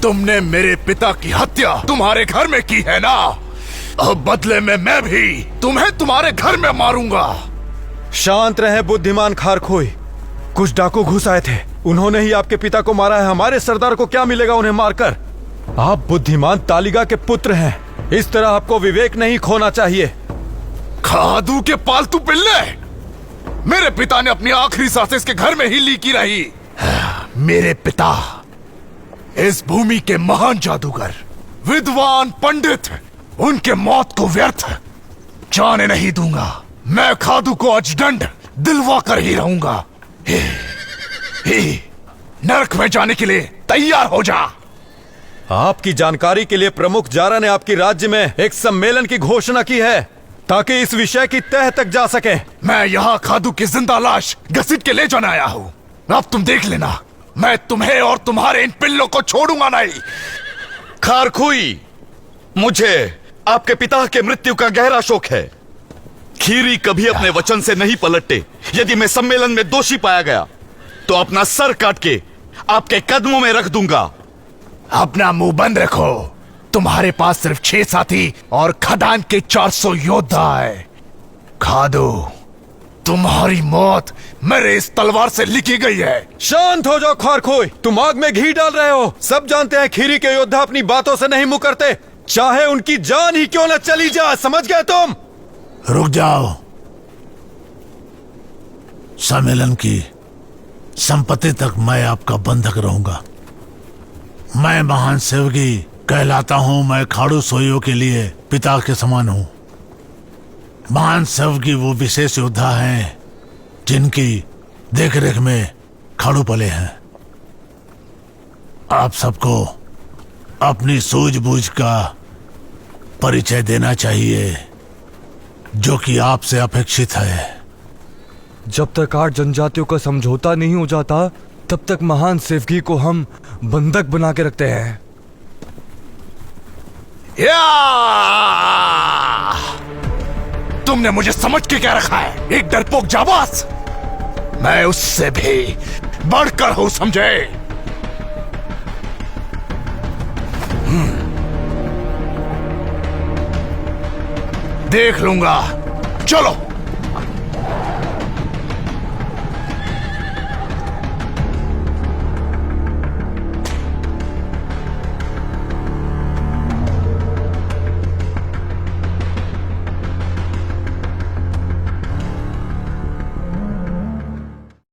तुमने मेरे पिता की हत्या तुम्हारे घर में की है ना? अब बदले में मैं भी तुम्हें तुम्हारे घर में मारूंगा। शांत रहे बुद्धिमान खारखोई। कुछ डाकू घुस आए थे, उन्होंने ही आपके पिता को मारा है। हमारे सरदार को क्या मिलेगा उन्हें मारकर? आप बुद्धिमान तालिगा के पुत्र हैं, इस तरह आपको विवेक नहीं खोना चाहिए। खादू के पालतू पिल्ले! मेरे पिता ने अपनी आखिरी सांसें इसके घर में ही ली की रही। मेरे पिता इस भूमि के महान जादूगर, विद्वान पंडित, उनके मौत को व्यर्थ जाने नहीं दूंगा। मैं खादू को अजदंड दिलवा कर ही रहूंगा। नरक में जाने के लिए तैयार हो जा। आपकी जानकारी के लिए प्रमुख जारा ने आपकी राज्य में एक सम्मेलन की घोषणा की है ताकि इस विषय की तह तक जा सके। मैं यहाँ खादू की जिंदा लाश घसीट के ले जाने आया हूँ। अब तुम देख लेना, मैं तुम्हें और तुम्हारे इन पिल्लों को छोड़ूंगा नहीं। खारखोई, मुझे आपके पिता के मृत्यु का गहरा शोक है। खीरी कभी अपने वचन से नहीं पलटते। यदि मैं सम्मेलन में दोषी पाया गया तो अपना सर काट के आपके कदमों में रख दूंगा। अपना मुंह बंद रखो। तुम्हारे पास सिर्फ 6 साथी और खदान के 400 योद्धा है। खादू, तुम्हारी मौत मेरे इस तलवार से लिखी गई है। शांत हो जाओ खारखोई, तुम आग में घी डाल रहे हो। सब जानते हैं खीरी के योद्धा अपनी बातों से नहीं मुकरते, चाहे उनकी जान ही क्यों न चली जाए। समझ गए तुम? रुक जाओ। सम्मेलन की संपत्ति तक मैं आपका बंधक रहूंगा। मैं महान सेवगी कहलाता हूं। मैं खाड़ू सोइयों के लिए पिता के समान हूं। महान सेवगी वो विशेष योद्धा हैं जिनकी देखरेख में खाड़ू पले हैं। आप सबको अपनी सूझबूझ का परिचय देना चाहिए, जो कि आपसे अपेक्षित है। जब तक 8 जनजातियों का समझौता नहीं हो जाता तब तक महान सेवकी को हम बंधक बना के रखते हैं। तुमने मुझे समझ के क्या रखा है? एक डरपोक जाबाज। मैं उससे भी बढ़कर हूं, समझे? देख लूंगा। चलो।